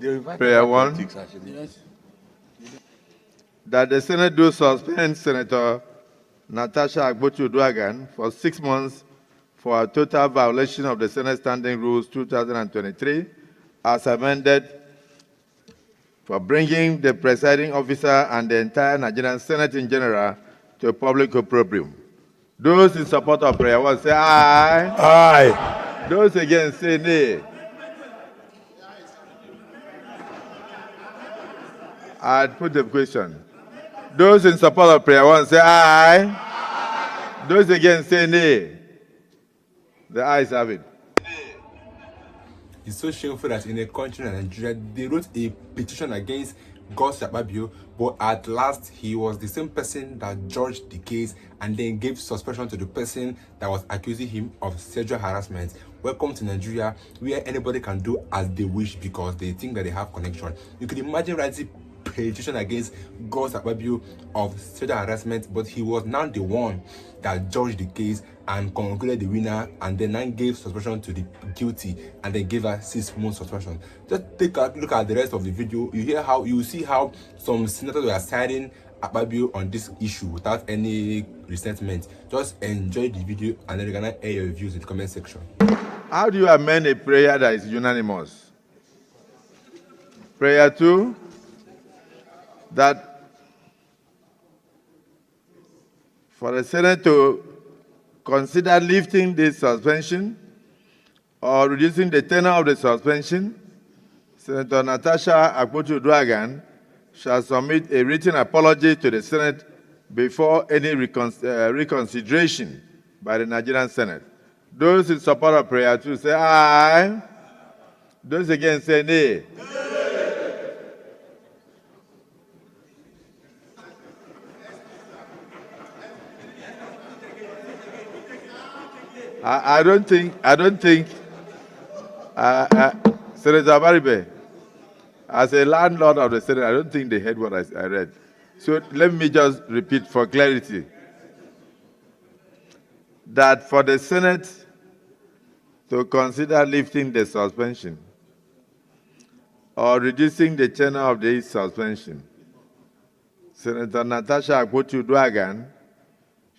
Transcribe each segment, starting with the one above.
Prayer 1. Yes. That the Senate do suspend Senator Natasha Akpabio for 6 months for a total violation of the Senate Standing Rules 2023 as amended for bringing the presiding officer and the entire Nigerian Senate in general to public opprobrium. Those in support of prayer 1 say aye. Aye. Those against say nay. I'd put the question. Those in support of prayer 1 say aye. Those against say nay. The ayes have it. It's so shameful that in a country like Nigeria, they wrote a petition against Akpabio, but at last he was the same person that judged the case and then gave suspension to the person that was accusing him of sexual harassment. Welcome to Nigeria, where anybody can do as they wish because they think that they have connection. You could imagine writing petition against Akpabio of sexual harassment, but he was now the one that judged the case and concluded the winner, and then gave suspension to the guilty, and then gave her 6 months suspension. Just take a look at the rest of the video. You see how some senators were siding Akpabio on this issue without any resentment. Just enjoy the video, and then you're gonna air your views in the comment section. How do you amend a prayer that is unanimous? Prayer 2, that for the Senate to consider lifting the suspension or reducing the tenor of the suspension, Senator Natasha Akpabio shall submit a written apology to the Senate before any reconsideration by the Nigerian Senate. Those in support of prayer 2 say aye. Those against say nay. I don't think, Senator Baribe, as a landlord of the Senate, I don't think they heard what I read. So let me just repeat for clarity. That for the Senate to consider lifting the suspension or reducing the tenor of the suspension, Senator Natasha Akpabio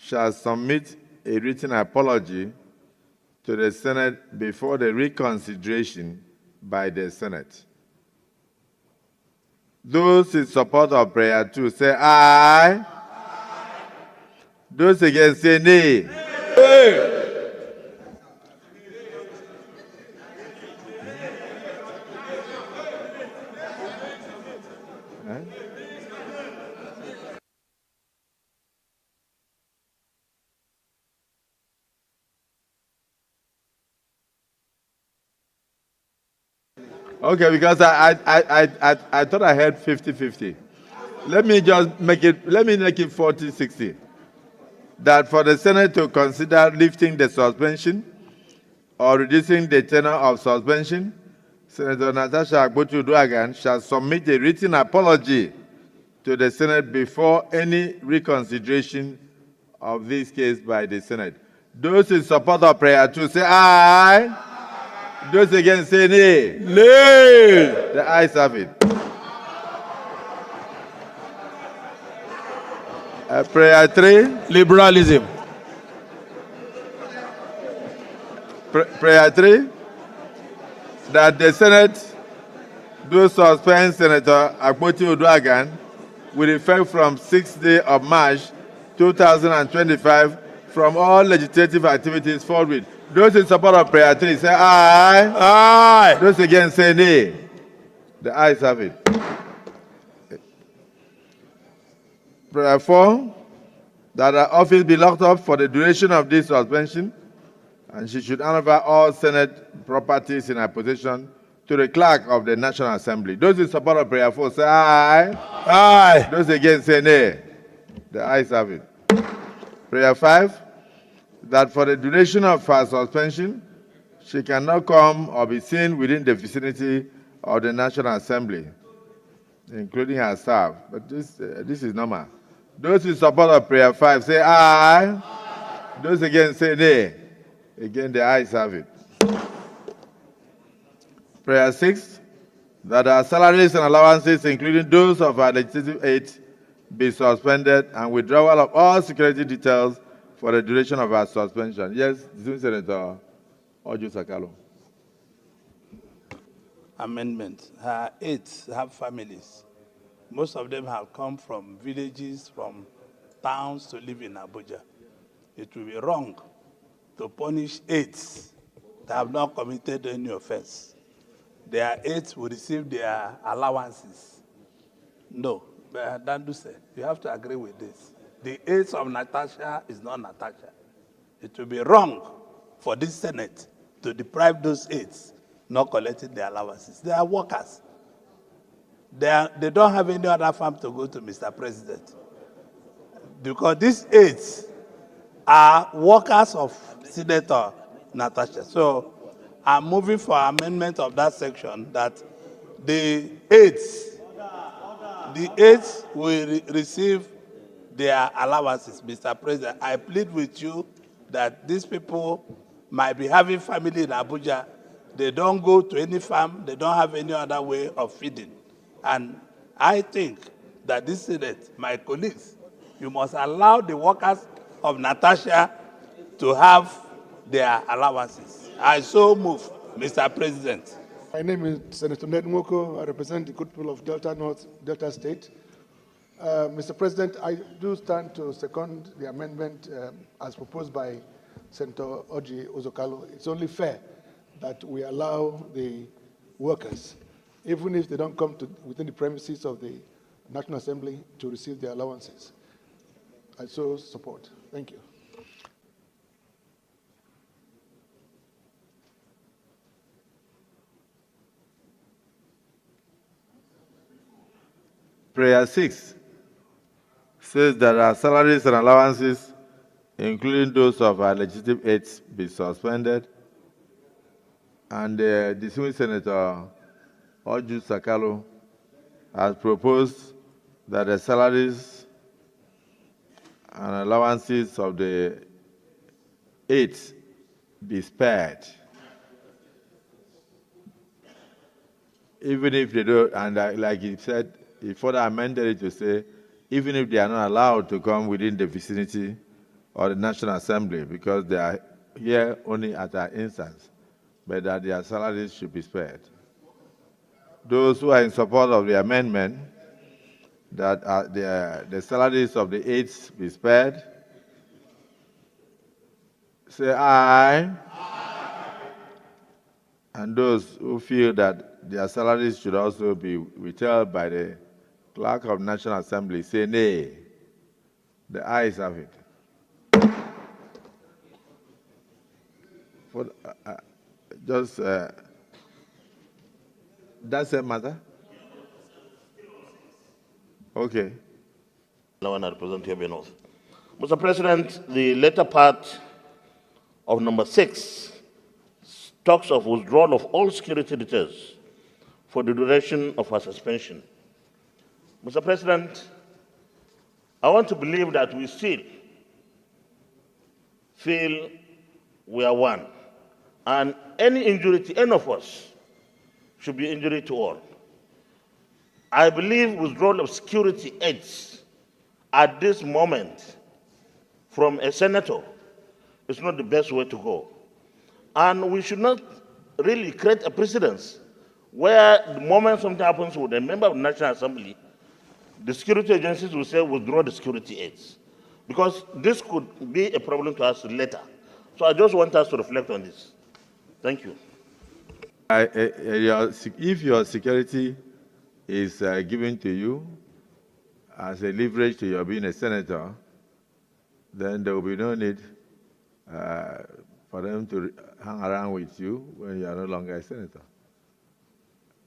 shall submit a written apology to the Senate before the reconsideration by the Senate. Those in support of prayer 2 say aye. Those against say nay. Okay, because I thought I heard 50-50. Let me make it 40-60. That for the Senate to consider lifting the suspension or reducing the tenor of suspension, Senator Natasha Akpabio shall submit a written apology to the Senate before any reconsideration of this case by the Senate. Those in support of prayer 2 say aye. Those against say nay. Nay. The ayes have it. Prayer 3. Liberalism. Prayer 3. That the Senate do suspend Senator Akpabio with effect from 6th day of March 2025 from all legislative activities forthwith. Those in support of prayer 3 say aye. Aye. Those against say nay. The ayes have it. Prayer 4, that her office be locked up for the duration of this suspension, and she should hand over all Senate properties in her possession to the clerk of the National Assembly. Those in support of prayer 4 say aye. Aye. Those against say nay. The ayes have it. Prayer 5, that for the duration of her suspension, she cannot come or be seen within the vicinity of the National Assembly, including her staff. But this is normal. Those in support of prayer 5 say aye. Aye. Those against say nay. Again, the ayes have it. Prayer 6, that our salaries and allowances, including those of our legislative aides, be suspended and withdrawal of all security details for the duration of our suspension. Yes, Senator Oju Sakalo. Amendment. Her aides have families. Most of them have come from villages, from towns to live in Abuja. It will be wrong to punish aides that have not committed any offense. Their aides will receive their allowances. No, but Dandu said, you have to agree with this. The aides of Natasha is not Natasha. It will be wrong for this Senate to deprive those aides not collecting their allowances. They are workers. They don't have any other farm to go to, Mr. President. Because these aides are workers of Senator Natasha. So I'm moving for amendment of that section that the aides will receive their allowances, Mr. President. I plead with you that these people might be having family in Abuja. They don't go to any farm. They don't have any other way of feeding. And I think that this Senate, my colleagues, you must allow the workers of Natasha to have their allowances. I so move, Mr. President. My name is Senator Ned Nwoko. I represent the good people of Delta North, Delta State. Mr. President, I do stand to second the amendment as proposed by Senator Oji Ozokalo. It's only fair that we allow the workers, even if they don't come to within the premises of the National Assembly, to receive their allowances. I so support. Thank you. Prayer 6 says that our salaries and allowances, including those of our legislative aides, be suspended. And the distinguished Senator Oju Sakalo has proposed that the salaries and allowances of the aides be spared. Even if they don't, and like he said, he further amended it to say, even if they are not allowed to come within the vicinity of the National Assembly, because they are here only at our instance, but that their salaries should be spared. Those who are in support of the amendment, that the salaries of the aides be spared, say aye. Aye. And those who feel that their salaries should also be withheld by the Clerk of National Assembly, say nay. The ayes have it. For, does it matter? Okay. Now I represent here North. Mr. President, the latter part of number 6 talks of withdrawal of all security details for the duration of her suspension. Mr. President, I want to believe that we still feel we are one, and any injury to any of us should be injury to all. I believe withdrawal of security aids at this moment from a senator is not the best way to go. And we should not really create a precedence where the moment something happens with a member of the National Assembly, the security agencies will say withdraw the security aids, because this could be a problem to us later. So I just want us to reflect on this. Thank you. If your security is given to you as a leverage to your being a senator, then there will be no need for them to hang around with you when you are no longer a senator.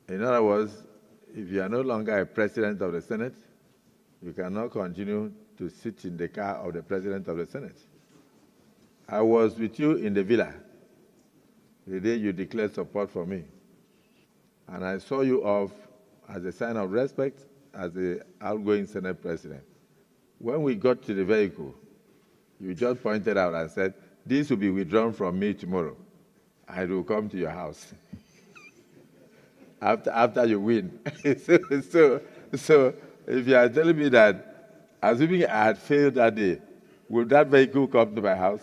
In other words, if you are no longer a president of the Senate, you cannot continue to sit in the car of the president of the Senate. I was with you in the villa the day you declared support for me, and I saw you off as a sign of respect as the outgoing Senate president. When we got to the vehicle, you just pointed out and said, this will be withdrawn from me tomorrow. I will come to your house. after you win. so if you are telling me that, assuming I had failed that day, would that vehicle come to my house?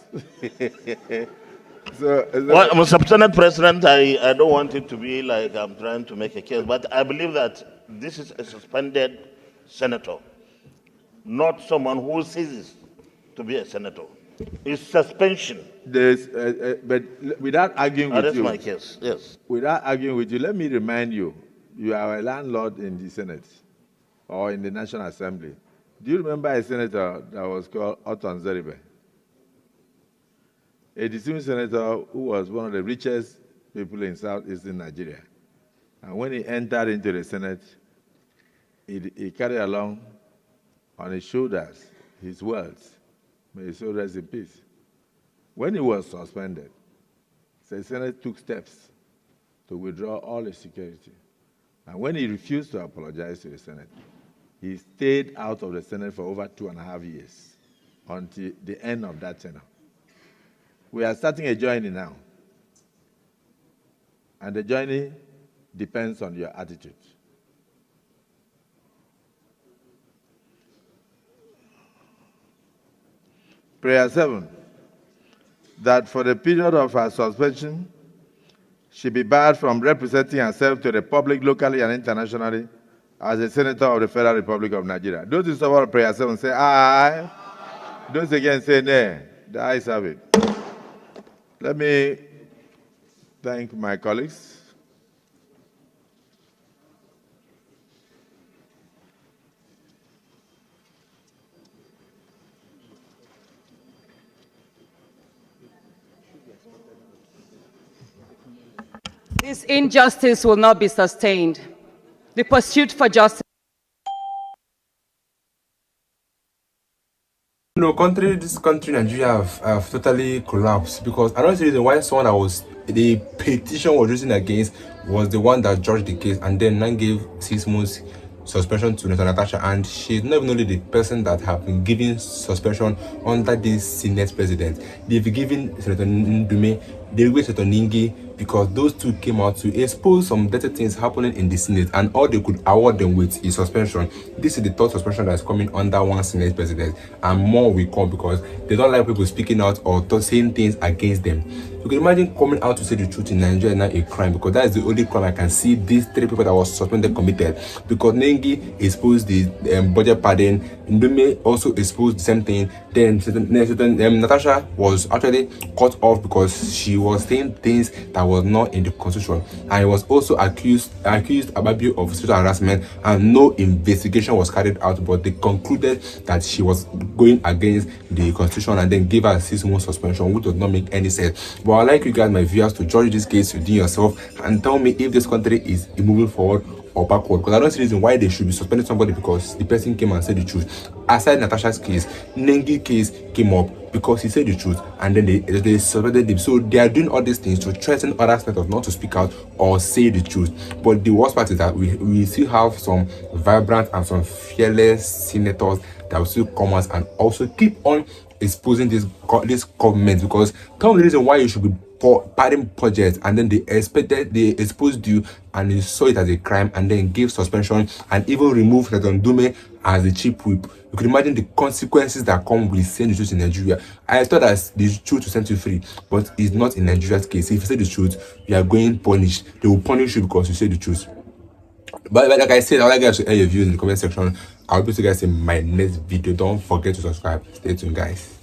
Well, Mr. Senate President, I don't want it to be like I'm trying to make a case, but I believe that this is a suspended senator, not someone who ceases to be a senator. It's suspension. But without arguing with That's you, my case, yes. Without arguing with you, let me remind you, you are a landlord in the Senate or in the National Assembly. Do you remember a senator that was called Oton Zeribe? A distinguished senator who was one of the richest people in southeastern Nigeria. And when he entered into the Senate, he carried along on his shoulders his wealth. May his soul rest in peace. When he was suspended, the Senate took steps to withdraw all his security. And when he refused to apologize to the Senate, he stayed out of the Senate for over 2.5 years until the end of that tenure. We are starting a journey now. And the journey depends on your attitude. Prayer 7, that for the period of her suspension, she be barred from representing herself to the public locally and internationally as a senator of the Federal Republic of Nigeria. Those who support prayer 7 say aye. Those against say nay. The ayes have it. Let me thank my colleagues. This injustice will not be sustained. The pursuit for justice. No, this country, Nigeria, have totally collapsed because I don't see the reason why someone that was the petition was using against was the one that judged the case and then gave 6 months suspension to Sen Natasha, and she's not even only the person that have been given suspension under this Senate president. They've given Senator Ndume, they wait Senator Ningi, because those two came out to expose some dirty things happening in the Senate, and all they could award them with is suspension. This is the third suspension that is coming under one Senate president, and more will come because they don't like people speaking out or saying things against them. You can imagine coming out to say the truth in Nigeria is not a crime, because that is the only crime I can see these 3 people that was suspended committed. Because Nengi exposed the budget pardon, Ndume also exposed the same thing. Then Natasha was actually cut off because she was saying things that was not in the constitution, and he was also accused Akpabio of sexual harassment, and no investigation was carried out, but they concluded that she was going against the constitution and then gave her a 6-month suspension, which does not make any sense. But I'd like you guys, my viewers, to judge this case within yourself and tell me if this country is moving forward or backward, because I don't see reason why they should be suspending somebody because the person came and said the truth. Aside Natasha's case, Nengi case came up because he said the truth, and then they suspended him. So they are doing all these things to threaten other senators not to speak out or say the truth. But the worst part is that we still have some vibrant and some fearless senators that will still come out and also keep on exposing this government. Because tell me the reason why you should be pardon projects, and then they exposed you and you saw it as a crime and then gave suspension and even removed Senator Ndume as a chief whip. You could imagine the consequences that come with saying the truth in Nigeria. I thought that the truth will set you free, but it's not in Nigeria's case. If you say the truth, you are going punished. They will punish you because you say the truth. But like I said, I would like you guys to air your views in the comment section. I'll be seeing you guys in my next video. Don't forget to subscribe. Stay tuned, guys.